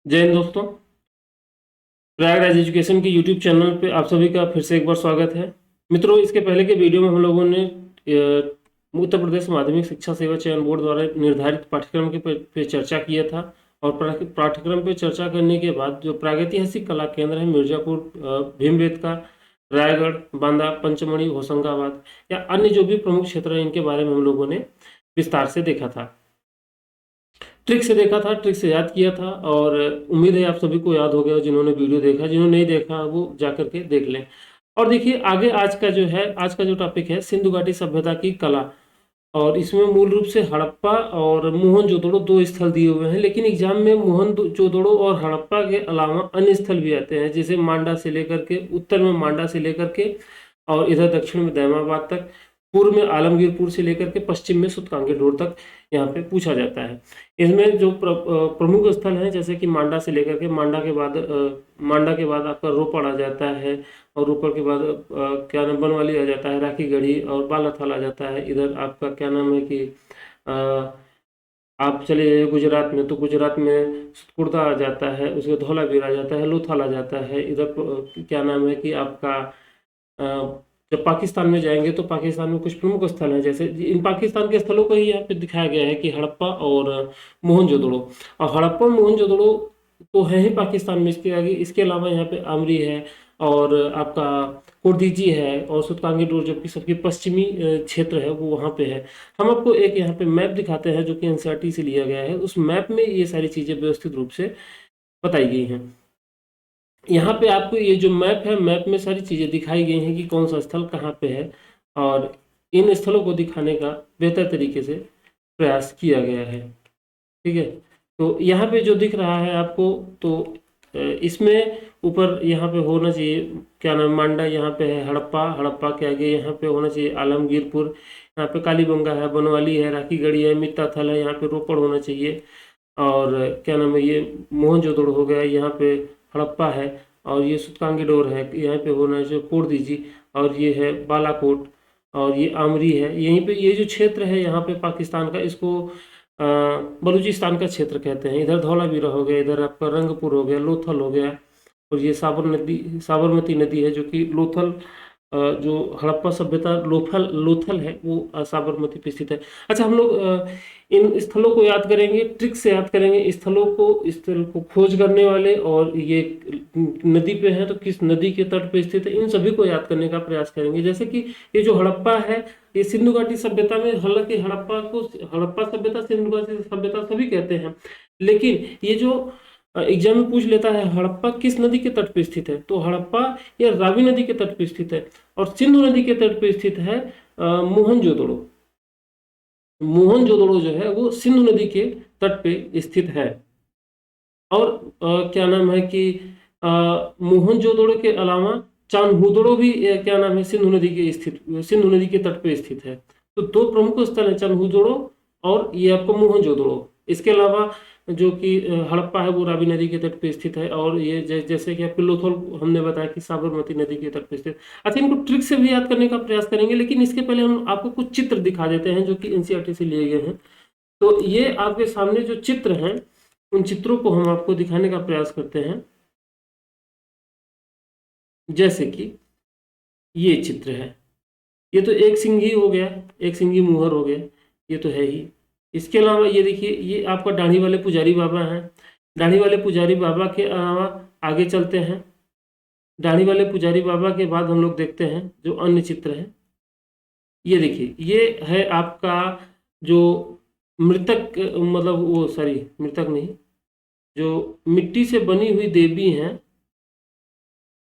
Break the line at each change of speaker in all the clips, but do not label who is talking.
जय हिंद दोस्तों। प्रयागराज एजुकेशन के यूट्यूब चैनल पे आप सभी का फिर से एक बार स्वागत है। मित्रों, इसके पहले के वीडियो में हम लोगों ने उत्तर प्रदेश माध्यमिक शिक्षा सेवा चयन बोर्ड द्वारा निर्धारित पाठ्यक्रम के पे चर्चा किया था। और पाठ्यक्रम पे चर्चा करने के बाद जो प्रागैतिहासिक कला केंद्र है मिर्जापुर, भीमबेटका, रायगढ़, बांदा, पंचमढ़ी, होशंगाबाद या अन्य जो भी प्रमुख क्षेत्र हैं इनके बारे में हम लोगों ने विस्तार से देखा था, ट्रिक से देखा था, ट्रिक से याद किया था। और उम्मीद है आप सभी को याद हो गया। जिन्होंने वीडियो देखा, जिन्होंने नहीं देखा वो जा करके देख लें। और देखिए आगे आज का जो टॉपिक है सिंधु घाटी सभ्यता की कला। और इसमें मूल रूप से हड़प्पा और मोहनजोदड़ो दो स्थल दिए हुए हैं, लेकिन एग्जाम में मोहनजोदड़ो और हड़प्पा के अलावा अन्य स्थल भी आते हैं, जैसे मांडा से लेकर के उत्तर में मांडा से लेकर के और इधर दक्षिण में दैमाबाद तक, पूर्व में आलमगीरपुर से लेकर के पश्चिम में सुतकांगेडोर तक यहाँ पे पूछा जाता है। इसमें जो प्रमुख स्थल हैं जैसे कि मांडा से लेकर के मांडा के बाद आपका रोपड़ आ जाता है, और रोपड़ के बाद क्या नाम बनवाली आ जाता है, राखी गढ़ी और बालाथाल आ जाता है। इधर आपका क्या नाम है कि आप चले जाइए गुजरात में, तो गुजरात में कुर्दा आ जाता है, उसके धौलावीर आ जाता है, लोथाल आ जाता है। इधर क्या नाम है कि आपका जब पाकिस्तान में जाएंगे तो पाकिस्तान में कुछ प्रमुख स्थल हैं, जैसे इन पाकिस्तान के स्थलों को ही यहाँ पे दिखाया गया है कि हड़प्पा और मोहनजोदड़ो। और हड़प्पा मोहनजोदड़ो तो है ही पाकिस्तान में, इसके आगे इसके अलावा यहाँ पे आमरी है और आपका कोरदीजी है और सुतकांगेडोर, जो कि सबके पश्चिमी क्षेत्र है वो वहाँ पे है। हम आपको एक यहाँ पे मैप दिखाते हैं जो कि एनसीईआरटी से लिया गया है। उस मैप में ये सारी चीज़ें व्यवस्थित रूप से बताई गई हैं। यहाँ पे आपको ये जो मैप है, मैप में सारी चीज़ें दिखाई गई हैं कि कौन सा स्थल कहाँ पे है, और इन स्थलों को दिखाने का बेहतर तरीके से प्रयास किया गया है। ठीक है, तो यहाँ पे जो दिख रहा है आपको, तो इसमें ऊपर यहाँ पे होना चाहिए क्या नाम, मांडा यहाँ पे है, हड़प्पा के आगे यहाँ पे होना चाहिए आलमगीरपुर, यहाँ पे कालीबंगा है, बनवाली है, राखीगढ़ी है, मित्ताथल है, यहाँ पे रोपड़ होना चाहिए। और क्या नाम है, ये मोहनजोदड़ो हो गया, यहाँ पे हड़प्पा है, और ये सुतकांगेडोर है, यहाँ पे होना है कोरदीजी, और ये है बालाकोट, और ये आमरी है। यहीं पे ये जो क्षेत्र है यहाँ पे पाकिस्तान का, इसको बलूचिस्तान का क्षेत्र कहते हैं। इधर धौलावीरा हो गया, इधर आपका रंगपुर हो गया, लोथल हो गया, और ये साबरमती नदी है जो कि लोथल, जो हड़प्पा सभ्यता लोथल है वो साबरमती पे स्थित है। अच्छा, हम लोग इन स्थलों को याद करेंगे, ट्रिक से याद करेंगे स्थल को खोज करने वाले, और ये नदी पे है तो किस नदी के तट पे स्थित है, इन सभी को याद करने का प्रयास करेंगे। जैसे कि ये जो हड़प्पा है, ये सिंधु घाटी सभ्यता में, हालांकि हड़प्पा सभ्यता, सिंधु घाटी सभ्यता सभी कहते हैं, लेकिन ये जो एग्जाम में पूछ लेता है हड़प्पा किस नदी के तट पे स्थित है, तो हड़प्पा या रावी नदी के तट पे स्थित है, और सिंधु नदी के तट पे स्थित है मोहनजोदड़ो। मोहनजोदड़ो जो है वो सिंधु नदी के तट पे स्थित है। और क्या नाम है कि मोहनजोदड़ो के अलावा चान्होदड़ो भी क्या नाम है सिंधु नदी के तट पे स्थित है। तो दो प्रमुख स्थल है, चान्होदड़ो और ये आपको मोहनजोदड़ो। इसके अलावा जो कि हड़प्पा है वो रावी नदी के तट पे स्थित है, और ये जैसे कि आपके लोथल हमने बताया कि साबरमती नदी के तट पे स्थित। अच्छा, इनको ट्रिक से भी याद करने का प्रयास करेंगे, लेकिन इसके पहले हम आपको कुछ चित्र दिखा देते हैं जो कि एनसीईआरटी से लिए गए हैं। तो ये आपके सामने जो चित्र हैं, उन चित्रों को हम आपको दिखाने का प्रयास करते हैं। जैसे कि ये चित्र है, ये तो एक सिंघी हो गया, एक सिंघी मुहर हो गया, ये तो है ही। इसके अलावा ये देखिए, ये आपका दाढ़ी वाले पुजारी बाबा हैं। दाढ़ी वाले पुजारी बाबा के अलावा आगे चलते हैं, दाढ़ी वाले पुजारी बाबा के बाद हम लोग देखते हैं जो अन्य चित्र है। ये देखिए, ये है आपका जो मृतक, मतलब वो सॉरी मृतक नहीं, जो मिट्टी से बनी हुई देवी हैं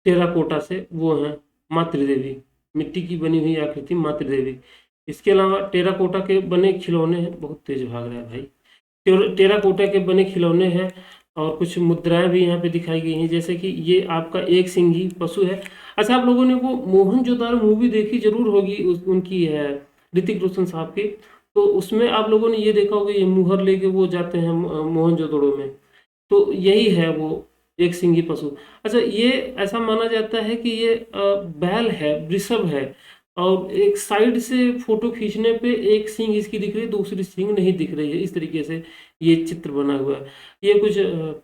टेराकोटा से, वो हैं मातृदेवी, मिट्टी की बनी हुई आकृति मातृदेवी। इसके अलावा टेराकोटा के बने खिलौने हैं, बहुत तेज भाग रहा है भाई। टेराकोटा के बने खिलौने हैं, और कुछ मुद्राएं भी यहाँ पे दिखाई गई हैं, जैसे कि ये आपका एक सिंघी पशु है। अच्छा, आप लोगों ने वो मोहनजोदड़ो मूवी देखी जरूर होगी, उनकी है ऋतिक रोशन साहब की। तो उसमें आप लोगों ने ये देखा होगा, ये मुहर लेके वो जाते हैं मोहनजोदड़ो में, तो यही है वो एक सिंघी पशु। अच्छा, ये ऐसा माना जाता है कि ये बैल है, वृषभ है, और एक साइड से फोटो खींचने पे एक सींग इसकी दिख रही है, दूसरी सींग नहीं दिख रही है, इस तरीके से ये चित्र बना हुआ है। ये कुछ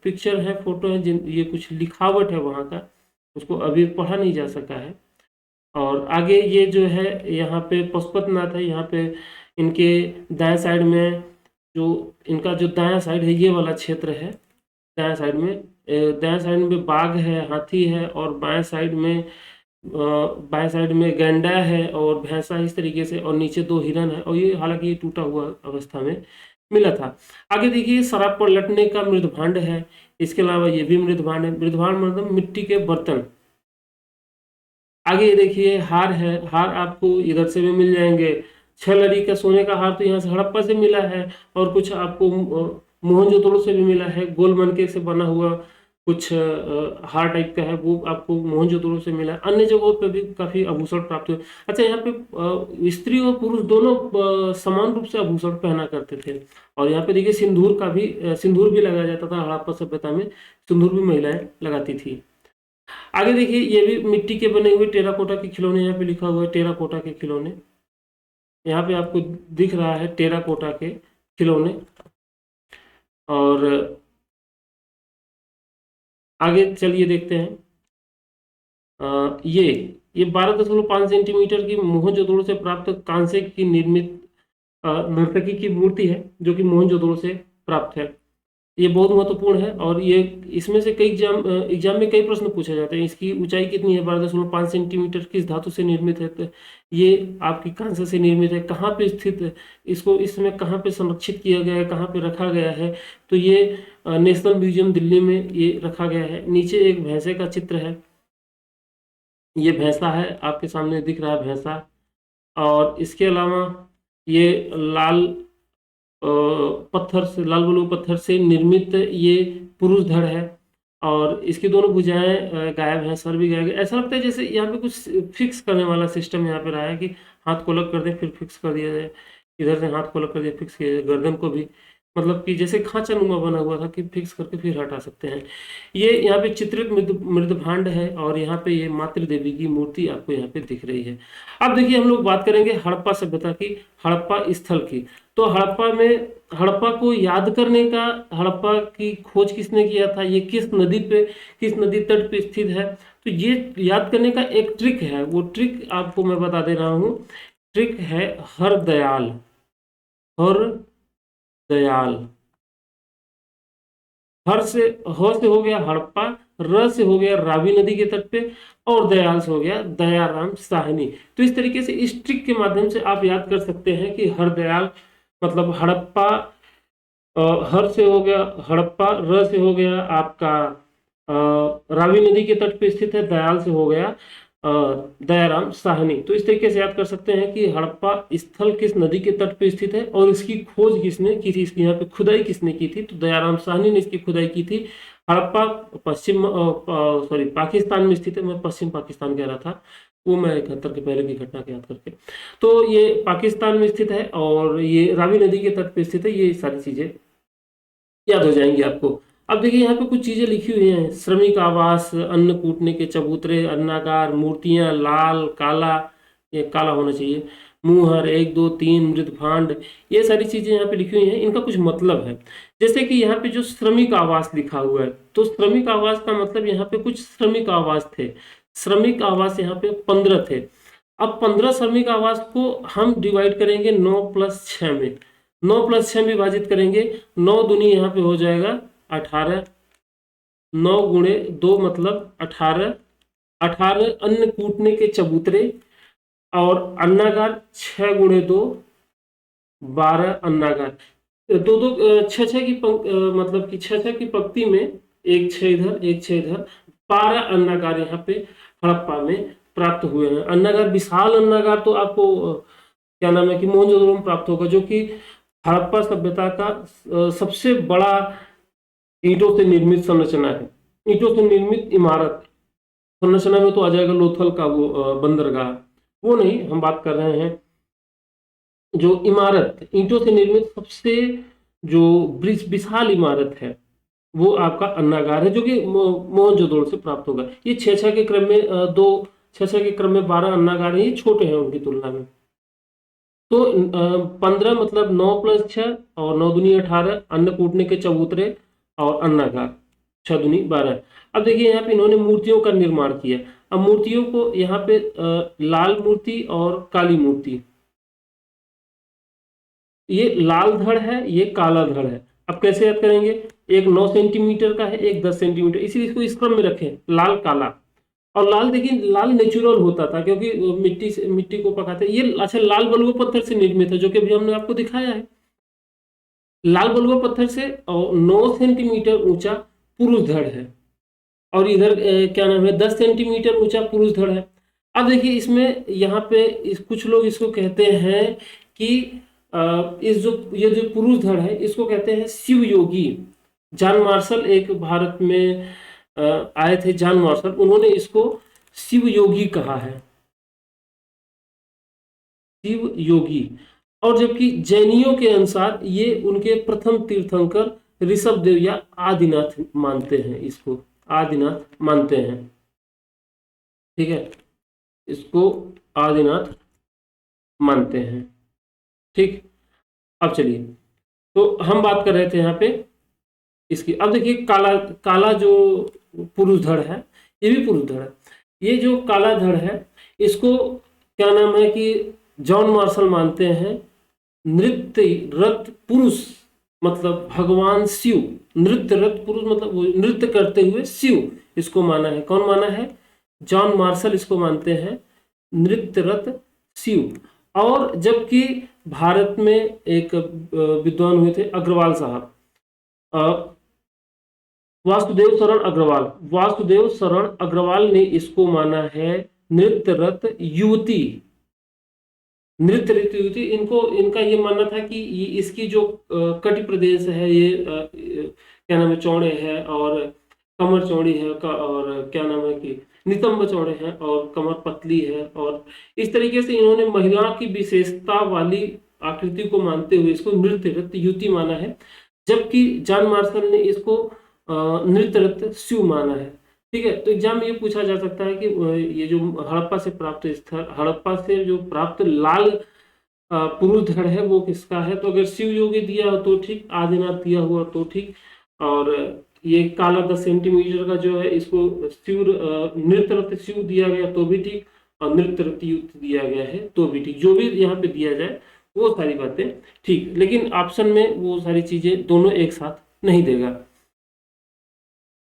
पिक्चर है, फोटो है, ये कुछ लिखावट है वहाँ का, उसको अभी पढ़ा नहीं जा सका है। और आगे ये जो है यहाँ पे पशुपतिनाथ है, यहाँ पे इनके दाएं साइड में जो इनका जो दायां साइड है ये वाला क्षेत्र है। दायां साइड में बाघ है, हाथी है, और बाएं साइड में गैंडा है और भैंसा, इस तरीके से, और नीचे 2 हिरन है। और ये हालांकि ये टूटा हुआ अवस्था में मिला था। आगे देखिए शराब पलटने का मृदभांड है, इसके अलावा ये भी मृदभांड है। मृदभांड मतलब मिट्टी के बर्तन। आगे ये देखिए हार है, हार आपको इधर से भी मिल जाएंगे। 6 लड़ी का सोने का हार तो यहाँ से हड़प्पा से मिला है, और कुछ आपको मोहनजोदड़ो से भी मिला है। गोल मनके से बना हुआ कुछ हार टाइप का है, वो आपको मोहनजोदड़ो से मिला है। अन्य जगहों पर भी काफी आभूषण प्राप्त हुए। अच्छा, यहाँ पे स्त्री और पुरुष दोनों समान रूप से आभूषण पहना करते थे। और यहाँ पे देखिए सिंदूर भी लगाया जाता था। हड़प्पा सभ्यता में सिंदूर भी महिलाएं लगाती थी। आगे देखिए ये भी मिट्टी के बने हुए टेराकोटा के खिलौने, यहाँ पे लिखा हुआ है टेराकोटा के खिलौने। यहाँ पे आपको दिख रहा है टेराकोटा के खिलौने। और आगे चलिए देखते हैं। ये 12.5 सेंटीमीटर की मोहनजोदड़ो से प्राप्त कांसे की निर्मित नर्तकी की मूर्ति है, जो कि मोहनजोदड़ो से प्राप्त है। ये बहुत महत्वपूर्ण है, और ये इसमें से कई एग्जाम में कई प्रश्न पूछे जाते हैं। इसकी ऊंचाई कितनी है? 12.5 सेंटीमीटर। किस धातु से निर्मित है? तो ये आपकी कांसे से निर्मित है। कहाँ पे स्थित है? इसको इस समय कहाँ पे संरक्षित किया गया है, कहाँ पे रखा गया है? तो ये नेशनल म्यूजियम दिल्ली में ये रखा गया है। नीचे एक भैंसे का चित्र है, ये भैंसा है, आपके सामने दिख रहा है भैंसा। और इसके अलावा ये लाल बलुआ पत्थर से निर्मित ये पुरुष धड़ है, और इसकी दोनों भुजाएं गायब हैं, सर भी गायब है। ऐसा लगता है जैसे यहाँ पे कुछ फिक्स करने वाला सिस्टम यहाँ पे रहा है, कि हाथ को अलग कर दें फिर फिक्स कर दिया जाए, इधर से हाथ को अलग कर दिया फिक्स किया जाए, गर्दन को भी, मतलब कि जैसे खांचा नुमा बना हुआ था कि फिक्स करके फिर हटा सकते हैं। ये यहाँ पे चित्रित मृदभांड है, और यहाँ पे ये मातृ देवी की मूर्ति आपको यहाँ पे दिख रही है। अब देखिए हम लोग बात करेंगे हड़प्पा सभ्यता की, हड़प्पा स्थल की। तो हड़प्पा को याद करने का, हड़प्पा की खोज किसने किया था, ये किस नदी तट पे स्थित है, तो ये याद करने का एक ट्रिक है। वो ट्रिक आपको मैं बता दे रहा हूँ। ट्रिक है हरदयाल। हर से ह से हो गया हड़प्पा, र से हो गया रावी नदी के तट पे, और दयाल से हो गया दयाराम साहनी। तो इस तरीके से इस ट्रिक के माध्यम से आप याद कर सकते हैं कि हरदयाल मतलब हड़प्पा, हर से हो गया हड़प्पा, र से हो गया आपका रावी नदी के तट पे स्थित है, दयाल से हो गया दयाराम साहनी। तो इस तरीके से याद कर सकते हैं कि हड़प्पा स्थल किस नदी के तट पे स्थित है, और इसकी खोज किसने की थी, इसकी यहाँ पे खुदाई किसने की थी, तो दयाराम साहनी ने इसकी खुदाई की थी। हड़प्पा पाकिस्तान में स्थित है। मैं पश्चिम पाकिस्तान कह रहा था, वो मैं 71 के पहले की घटना को याद करके। तो ये पाकिस्तान में स्थित है, और ये रावी नदी के तट पे स्थित है। ये सारी चीजें याद हो जाएंगी आपको। अब देखिए यहाँ पे कुछ चीजें लिखी हुई हैं। श्रमिक आवास, अन्न कूटने के चबूतरे, अन्नागार, मूर्तियां, लाल काला, ये काला होना चाहिए, मुहर 1 2 3, मृदभांड, ये सारी चीजें यहाँ पे लिखी हुई हैं। इनका कुछ मतलब है। जैसे कि यहाँ पे जो श्रमिक आवास लिखा हुआ है, तो श्रमिक आवास का मतलब यहाँ पे कुछ श्रमिक आवास थे। श्रमिक आवास यहाँ पे 15 थे। अब 15 श्रमिक आवास को हम डिवाइड करेंगे 9 + 6 में। 9 + 6 में विभाजित करेंगे, 9 दूनी यहाँ पे हो जाएगा 18, 9 × 2 मतलब 18, 18 अन्न कूटने के चबूतरे, और अन्नागार 6 × 2 12 अन्नागार। दो दो 6 की मतलब कि 6 की पंक्ति में एक 6 इधर एक 6 इधर, 12 अन्नागार यहाँ पे हड़प्पा में प्राप्त हुए हैं। अन्नागार, विशाल अन्नागार तो आपको क्या नाम है कि मोहनजोदड़ो में प्राप्त होगा, जो कि हड़प्पा सभ्यता का सबसे बड़ा ईंटों से निर्मित संरचना है। ईंटों से निर्मित इमारत संरचना में तो आ जाएगा लोथल का वो बंदरगाह, वो नहीं, हम बात कर रहे हैं जो इमारत ईंटों से निर्मित सबसे जो विशाल इमारत है, वो आपका अन्नागार है, जो कि मोहनजोदड़ो से प्राप्त होगा। ये 6 के क्रम में 12 अन्नागार हैं, ये छोटे हैं उनकी तुलना में। तो 15 मतलब 9 + 6 और 9 दूनी 18, अन्न कूटने के चबूतरे और अन्नागार, 6 दूनी 12। अब देखिए यहाँ पे इन्होंने मूर्तियों का निर्माण किया। अब मूर्तियों को यहाँ पे लाल मूर्ति और काली मूर्ति, ये लाल धड़ है, ये काला धड़ है। अब कैसे याद करेंगे, एक 9 सेंटीमीटर का है, एक 10 सेंटीमीटर, इसीलिए इसको इस क्रम में रखें, लाल काला। और लाल देखिए, लाल नेचुरल होता था क्योंकि मिट्टी से, मिट्टी को पकाते, ये अच्छा लाल बलुआ पत्थर से निर्मित है, जो कि अभी हमने आपको दिखाया है। लाल बलुआ पत्थर से और 9 सेंटीमीटर ऊंचा पुरुष धड़ है, और इधर क्या नाम है, 10 सेंटीमीटर ऊंचा पुरुष धड़ है। अब देखिए इसमें यहाँ पे कुछ लोग इसको कहते हैं कि इस जो ये जो पुरुष धड़ है, इसको कहते हैं शिव योगी। जॉन मार्शल एक भारत में आए थे, जॉन मार्शल, उन्होंने इसको शिव योगी कहा है, शिव योगी। और जबकि जैनियों के अनुसार ये उनके प्रथम तीर्थंकर ऋषभ देव या आदिनाथ मानते हैं, इसको आदिनाथ मानते हैं। ठीक है, इसको आदिनाथ मानते हैं। ठीक, अब चलिए, तो हम बात कर रहे थे यहाँ पे इसकी। अब देखिए काला काला जो पुरुष धड़ है, ये भी पुरुष धड़ है। ये जो काला धड़ है, इसको क्या नाम है कि जॉन मार्शल मानते हैं नृत्य रत पुरुष, मतलब भगवान शिव। नृत्य रत पुरुष मतलब वो नृत्य करते हुए शिव, इसको माना है। कौन माना है? जॉन मार्शल इसको मानते हैं नृत्य रत शिव। और जबकि भारत में एक विद्वान हुए थे अग्रवाल साहब, वासुदेव शरण अग्रवाल, वासुदेव शरण अग्रवाल ने इसको माना है नृत्यरत युवती। नृत्यरत युवती, इनको इनका ये मानना था कि ये इसकी जो कटि प्रदेश है, ये क्या नाम है, चौड़े है, और कमर चौड़ी है, और क्या नाम है कि नितंब चौड़े हैं, और कमर पतली है। और इस तरीके से इन्होंने महिला की विशेषता वाली आकृति को मानते हुए इसको नृत्यरत युवती माना है। जबकि जॉन मार्शल ने इसको नृत्यरत शिव माना है। ठीक है, तो एग्जाम में ये पूछा जा सकता है कि ये जो हड़प्पा से प्राप्त स्थल, हड़प्पा से जो प्राप्त लाल पुरुष धड़ है वो किसका है? तो अगर शिव योगी दिया हो तो ठीक, आदिनाथ दिया हुआ तो ठीक, और ये काला 10 सेंटीमीटर का जो है इसको शिव नृत्यरत शिव दिया गया तो भी ठीक, और नृत्यरत युक्त दिया गया है तो भी ठीक। जो भी यहाँ पे दिया जाए वो सारी बातें ठीक, लेकिन ऑप्शन में वो सारी चीजें दोनों एक साथ नहीं देगा।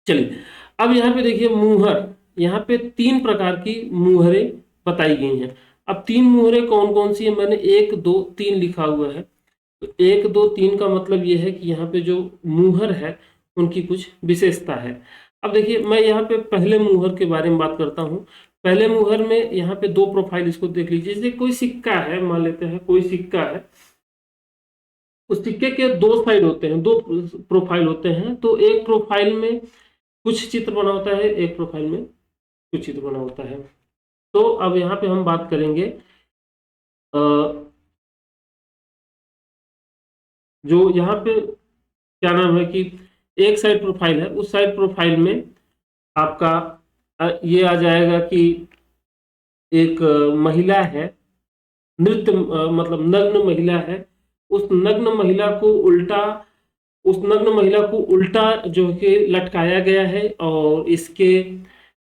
चलिए, अब यहाँ पे देखिए मुहर, यहाँ पे 3 प्रकार की मुहरें बताई गई हैं। अब 3 मुहरें कौन कौन सी है? मैंने 1 2 3 लिखा हुआ है। तो 1 2 3 का मतलब ये है कि यहाँ पे जो मुहर है उनकी कुछ विशेषता है। अब देखिए मैं यहाँ पे पहले मुहर के बारे में बात करता हूँ। पहले मुहर में यहाँ पे 2 प्रोफाइल, इसको देख लीजिए। जैसे कोई सिक्का है, मान लेते हैं कोई सिक्का है, उस सिक्के के 2 साइड होते हैं, 2 प्रोफाइल होते हैं। तो एक प्रोफाइल में कुछ चित्र बना होता है, एक प्रोफाइल में कुछ चित्र बना होता है। तो अब यहाँ पे हम बात करेंगे जो यहाँ पे क्या नाम है कि एक साइड प्रोफाइल है, उस साइड प्रोफाइल में आपका ये आ जाएगा कि एक महिला है, नृत्य मतलब नग्न महिला है। उस नग्न महिला को उल्टा जो कि लटकाया गया है, और इसके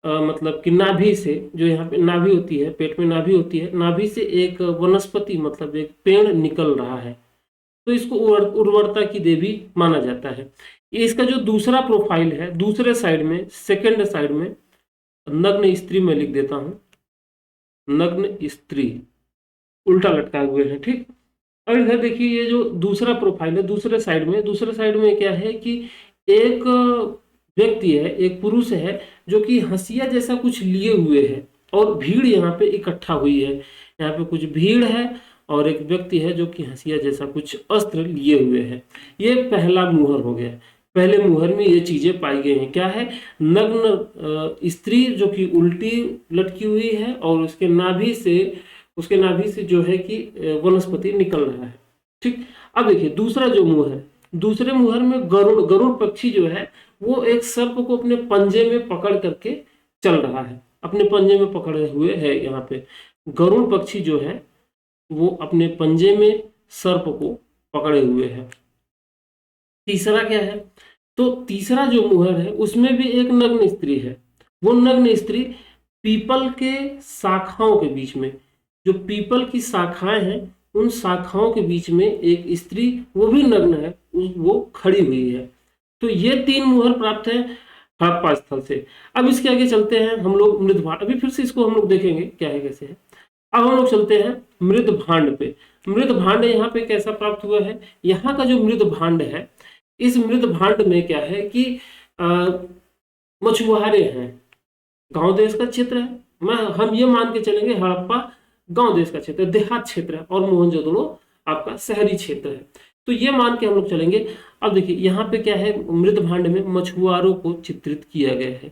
मतलब कि नाभि से, जो यहाँ पे नाभि होती है, पेट में नाभि होती है, नाभि से एक वनस्पति मतलब एक पेड़ निकल रहा है। तो इसको उर्वरता की देवी माना जाता है। ये इसका जो दूसरा प्रोफाइल है, दूसरे साइड में, सेकेंड साइड में नग्न स्त्री में लिख देता हूं, नग्न स्त्री उल्टा लटकाए हुए हैं। ठीक, और इधर देखिए ये जो दूसरा प्रोफाइल है, दूसरे साइड में क्या है कि एक व्यक्ति है, एक पुरुष है, जो कि हंसिया जैसा कुछ लिए हुए है, और भीड़ यहाँ पे इकट्ठा हुई है। यहाँ पे कुछ भीड़ है, और एक व्यक्ति है जो कि हंसिया जैसा कुछ अस्त्र लिए हुए है। ये पहला मुहर हो गया। पहले मुहर में ये चीजें पाई गई हैं। क्या है? नग्न स्त्री जो कि उल्टी लटकी हुई है, और उसके नाभि से जो है कि वनस्पति निकल रहा है। ठीक, अब देखिए दूसरा जो मुहर है, दूसरे मुहर में गरुड़ पक्षी जो है वो एक सर्प को अपने पंजे में पकड़ करके चल रहा है, अपने पंजे में पकड़े हुए है। यहाँ पे गरुड़ पक्षी जो है वो अपने पंजे में सर्प को पकड़े हुए है। तीसरा क्या है, तो तीसरा जो मुहर है उसमें भी एक नग्न स्त्री है। वो नग्न स्त्री पीपल के शाखाओं के बीच में, जो पीपल की शाखाएं हैं उन शाखाओं के बीच में एक स्त्री, वो भी नग्न है, वो खड़ी हुई है। तो ये 3 मुहर प्राप्त है हड़प्पा स्थल से। अब इसके आगे चलते हैं हम लोग मृद भांड, अभी फिर से इसको हम लोग देखेंगे क्या है कैसे है। अब हम लोग चलते हैं मृद भांड पे। मृद भांड यहाँ पे कैसा प्राप्त हुआ है, यहाँ का जो मृद भांड है, इस मृद भांड में क्या है कि मछुआरे हैं, गांव देश का क्षेत्र है। हम ये मान के चलेंगे हड़प्पा गांव देश का क्षेत्र, देहात क्षेत्र है, और मोहनजोदड़ो आपका शहरी क्षेत्र है। तो ये मान के हम लोग चलेंगे। अब देखिए यहाँ पे क्या है, मृद भांड में मछुआरों को चित्रित किया गया है,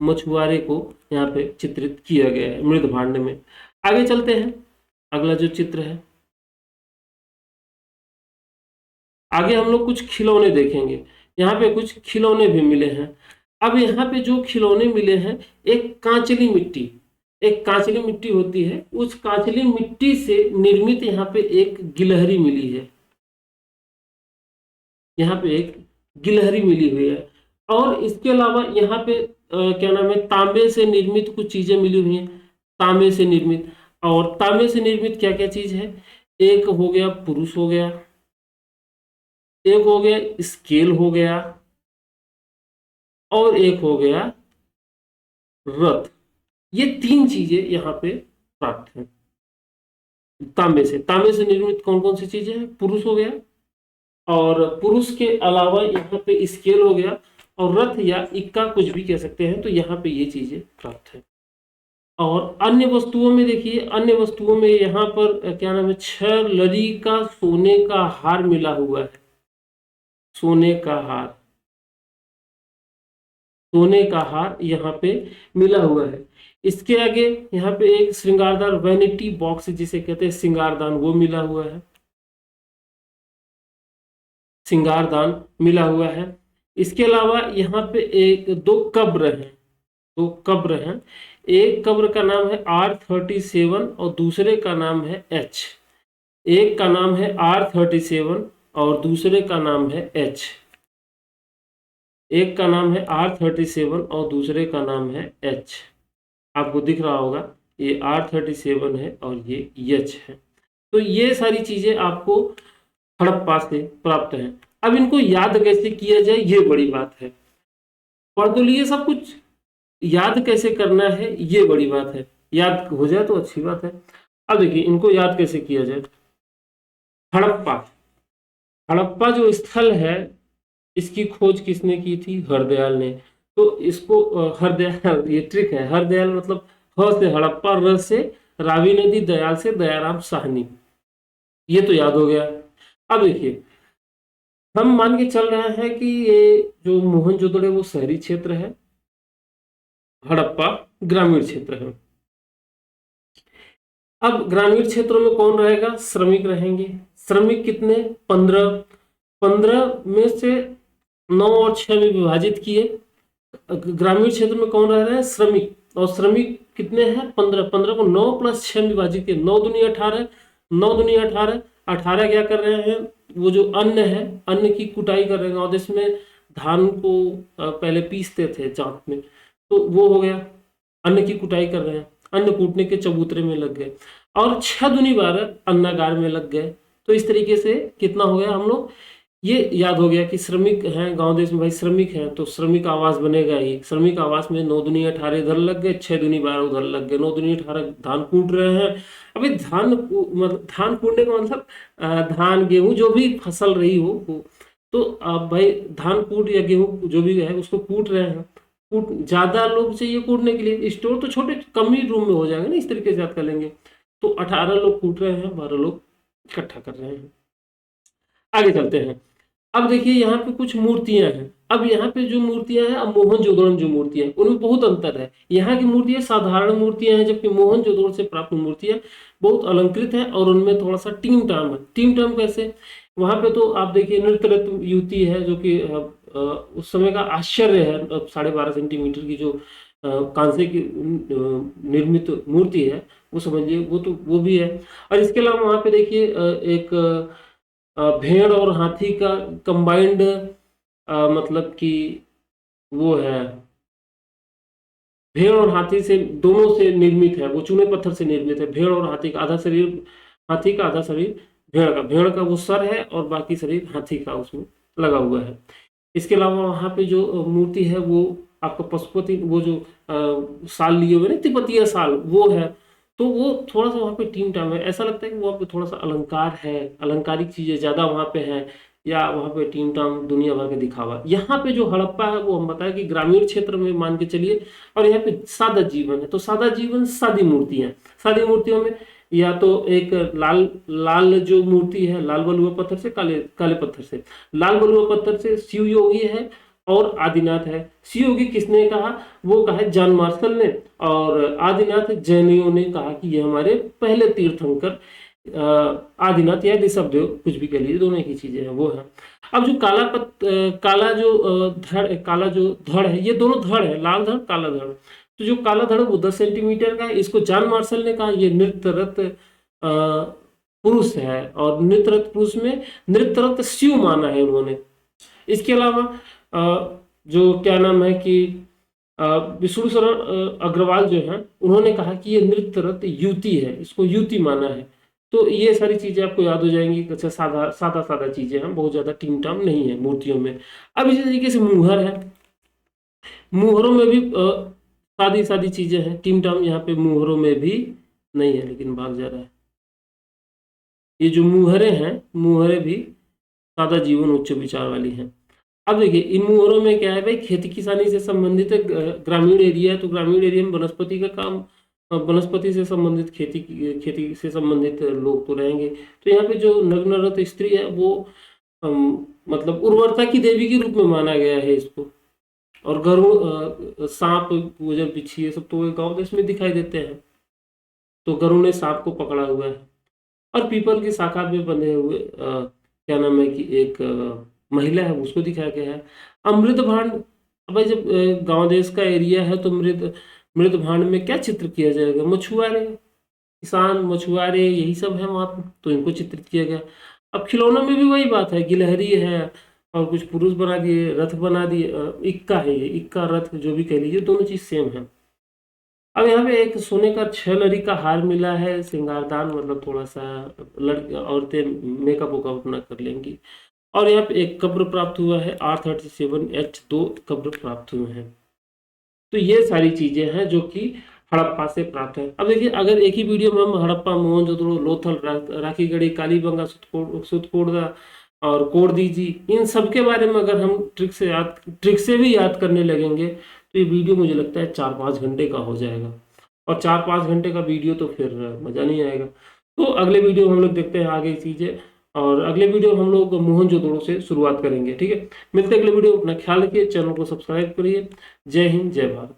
मछुआरे को यहाँ पे चित्रित किया गया है मृद भांड में। आगे चलते हैं, अगला जो चित्र है, आगे हम लोग कुछ खिलौने देखेंगे। यहाँ पे कुछ खिलौने भी मिले हैं। अब यहाँ पे जो खिलौने मिले हैं, एक कांचली मिट्टी, एक कांचली मिट्टी होती है, उस कांचली मिट्टी से निर्मित यहाँ पे एक गिलहरी मिली है, यहाँ पे एक गिलहरी मिली हुई है। और इसके अलावा यहाँ पे क्या नाम है, तांबे से निर्मित कुछ चीजें मिली हुई हैं, तांबे से निर्मित। और तांबे से निर्मित क्या क्या चीज है, एक हो गया पुरुष हो गया, एक हो गया स्केल हो गया, और एक हो गया रथ। ये 3 चीजें यहाँ पे प्राप्त हैं तांबे से। तांबे से निर्मित कौन कौन सी चीजें हैं, पुरुष हो गया, और पुरुष के अलावा यहाँ पे स्केल हो गया, और रथ या इक्का कुछ भी कह सकते हैं। तो यहाँ पे ये चीजें प्राप्त है। और अन्य वस्तुओं में देखिए, अन्य वस्तुओं में यहाँ पर क्या नाम है, 6 लड़ी का सोने का हार मिला हुआ है, सोने का हार, सोने का हार यहाँ पे मिला हुआ है। इसके आगे यहाँ पे एक श्रृंगारदान वैनिटी बॉक्स जिसे कहते हैं श्रृंगारदान, वो मिला हुआ है, श्रृंगारदान मिला हुआ है। इसके अलावा यहाँ पे एक 2 कब्र हैं, 2 कब्र हैं। एक कब्र का नाम है R37 और दूसरे का नाम है H। एक का नाम है R37 और दूसरे का नाम है H। एक का नाम है R37 और दूसरे का नाम है H। आपको दिख रहा होगा, ये R37 है और ये H है। तो ये सारी चीजें आपको हड़प्पा से प्राप्त हैं। अब इनको याद कैसे किया जाए, ये बड़ी बात है। पढ़ तो लिए सब कुछ, याद कैसे करना है ये बड़ी बात है। याद हो जाए तो अच्छी बात है। अब देखिए इनको याद कैसे किया जाए। हड़प्पा, हड़प्पा जो स्थल है, इसकी खोज किसने की थी, हरदयाल ने। तो इसको हरदयाल, ये ट्रिक है, हरदयाल मतलब ह से हड़प्पा, र से रावी नदी, दयाल से दयाराम साहनी। ये तो याद हो गया। अब देखिए हम मान के चल रहे हैं कि ये जो मोहनजोदड़ो है वो शहरी क्षेत्र है, हड़प्पा ग्रामीण क्षेत्र है। अब ग्रामीण क्षेत्रों में कौन रहेगा, श्रमिक रहेंगे। श्रमिक कितने, 15। 15 में से 9 और 6 में विभाजित किए। ग्रामीण क्षेत्र में कौन रह रहे हैं, श्रमिक। और श्रमिक कितने हैं, 15। 15 को 9 + 6 विभाजित किए, 9 दूनी 18, 9 दूनी 18। 18 क्या कर रहे हैं, वो जो अन्न है, अन्न की कुटाई कर रहे हैं। और इसमें धान को पहले पीसते थे जांत में, तो वो हो गया, अन्न की कुटाई कर रहे हैं, अन्न कूटने के चबूतरे में लग गए। और 6 दूनी 12 अन्नागार में लग गए। तो इस तरीके से कितना हो गया, हम लोग ये याद हो गया कि श्रमिक हैं गांव देश में, भाई श्रमिक हैं तो श्रमिक आवास बनेगा ही। श्रमिक आवास में 9 दूनी 18 इधर लग गए, 6 दूनी 12 उधर लग गए। 9 दूनी 18 धान कूट रहे हैं। अभी मतलब धान कूटने का मतलब धान गेहूं जो भी फसल रही हो वो, तो अब भाई धान कूट या गेहूं जो भी है उसको कूट रहे हैं। कूट ज्यादा लोग चाहिए कूटने के लिए, स्टोर तो छोटे कम ही रूम में हो जाएगा ना, इस तरीके से याद कर लेंगे। तो 18 लोग कूट रहे हैं, 12 लोग इकट्ठा कर रहे हैं। आगे चलते हैं। अब देखिए यहाँ पे कुछ मूर्तियां हैं। अब यहाँ पे जो मूर्तियां हैं, अब मोहनजोदड़ो जो मूर्तियां हैं उनमें बहुत अंतर है। यहाँ की मूर्तियां साधारण मूर्तियां हैं, जबकि मोहनजोदड़ो से प्राप्त मूर्तियां बहुत अलंकृत है और उनमें थोड़ा सा टीम टाम है। टीम टाम कैसे, वहां पे तो आप देखिए नृत्य युवती है जो कि उस समय का आश्चर्य है, 12.5 सेंटीमीटर की जो कांसे की निर्मित मूर्ति है, वो समझिए वो भी है। और इसके अलावा वहाँ पे देखिए एक भेड़ और हाथी का कंबाइंड मतलब कि वो है, भेड़ और हाथी से दोनों से निर्मित है, वो चूने पत्थर से निर्मित है। भेड़ और हाथी का आधा शरीर हाथी का, आधा शरीर भेड़ का वो सर है और बाकी शरीर हाथी का उसमें लगा हुआ है। इसके अलावा वहाँ पे जो मूर्ति है वो आपका पशुपति, वो जो साल लिए हुए ना, तिब्बतीय साल, वो है। तो वो थोड़ा सा वहाँ पे टीम टाइम है, ऐसा लगता है कि वहाँ पे थोड़ा सा अलंकार है, अलंकारिक चीजें ज्यादा वहाँ पे है, या वहाँ पे टीम टाइम दुनिया भर के दिखावा। यहाँ पे जो हड़प्पा है वो हम बताएं कि ग्रामीण क्षेत्र में मान के चलिए, और यहाँ पे सादा जीवन है। तो सादा जीवन, सादी मूर्तियां, सादी मूर्तियों में या तो एक लाल लाल जो मूर्ति है, लाल बलुआ पत्थर से, काले काले पत्थर से। लाल बलुआ पत्थर से शिव योगी है और आदिनाथ है। शिव योगी किसने कहा? वो कहा जॉन मार्शल ने, और आदिनाथ जैनियों ने कहा कि ये हमारे पहले तीर्थंकर आदिनाथ या ऋषभदेव, कुछ भी कह लीजिए, दोनों एक ही चीजें हैं, वो है। अब जो काला जो धड़ है, ये दोनों धड़ है, लाल धड़ काला धड़। तो जो काला धड़ वो 10 सेंटीमीटर का है। इसको जॉन मार्शल ने कहा ये नृत्यरत पुरुष है, और नृत्यरत पुरुष में नृत्यरत शिव माना है उन्होंने। इसके अलावा जो क्या नाम है कि विष्णु शरण अग्रवाल जो है, उन्होंने कहा कि ये नृत्यरत युति है, इसको युति माना है। तो ये सारी चीजें आपको याद हो जाएंगी। अच्छा, सादा सादा सादा चीजें हैं, बहुत ज्यादा टीम टाम नहीं है मूर्तियों में। अब इसी तरीके से मुहर है, मुहरों में भी सादी सादी चीजें हैं, टीम टाम यहाँ पे मुहरों में भी नहीं है, लेकिन भाग जा रहा है। ये जो मुहरे हैं, मुहरे भी सादा जीवन उच्च विचार वाली हैं। अब देखिए इन मुहरों में क्या है भाई, खेती किसानी से संबंधित है, ग्रामीण एरिया है, तो ग्रामीण एरिया में वनस्पति का काम, वनस्पति से संबंधित खेती से संबंधित लोग तो रहेंगे। तो यहाँ पे जो नग्नरत स्त्री है वो मतलब उर्वरता की देवी के रूप में माना गया है इसको। और गरुड़, सांप, गुजर, बिच्छी, ये सब तो गाँव देश में दिखाई देते हैं। तो गरुड़ ने सांप को पकड़ा हुआ है, और पीपल की शाखा में बंधे हुए क्या नाम है कि एक महिला है, उसको दिखाया गया है। अमृत भांड, भाई जब गांव देश का एरिया है तो मृत भांड में क्या चित्र किया जाएगा? मछुआरे, किसान, मछुआरे, यही सब है वहां पर, तो इनको चित्रित किया गया। अब खिलौनों में भी वही बात है, गिलहरी है और कुछ पुरुष बना दिए, रथ बना दिए, इक्का है, ये इक्का रथ जो भी कह लीजिए, दोनों चीज सेम है। अब यहाँ पे एक सोने का 6 लड़ी का हार मिला है, श्रृंगारदान, मतलब थोड़ा सा लड़की औरतें मेकअप वेकअप अपना कर लेंगी। और यहाँ पे एक कब्र प्राप्त हुआ है, R37H2 कब्र प्राप्त हुए हैं। तो ये सारी चीजें हैं जो कि हड़प्पा से प्राप्त है। अब देखिए, अगर एक ही वीडियो में हम हड़प्पा, मोहनजोदड़ो, लोथल, राखीगढ़ी, कालीबंगा, सुतकोड़ा और कोडदीजी, इन सब के बारे में अगर हम ट्रिक से भी याद करने लगेंगे तो ये वीडियो मुझे लगता है 4-5 घंटे का हो जाएगा, और 4-5 घंटे का वीडियो तो फिर मजा नहीं आएगा। तो अगले वीडियो हम लोग देखते हैं आगे चीजें, और अगले वीडियो हम लोग मोहनजोदड़ो से शुरुआत करेंगे। ठीक है, मिलते हैं अगले वीडियो। अपना ख्याल रखिए, चैनल को सब्सक्राइब करिए। जय हिंद, जय भारत।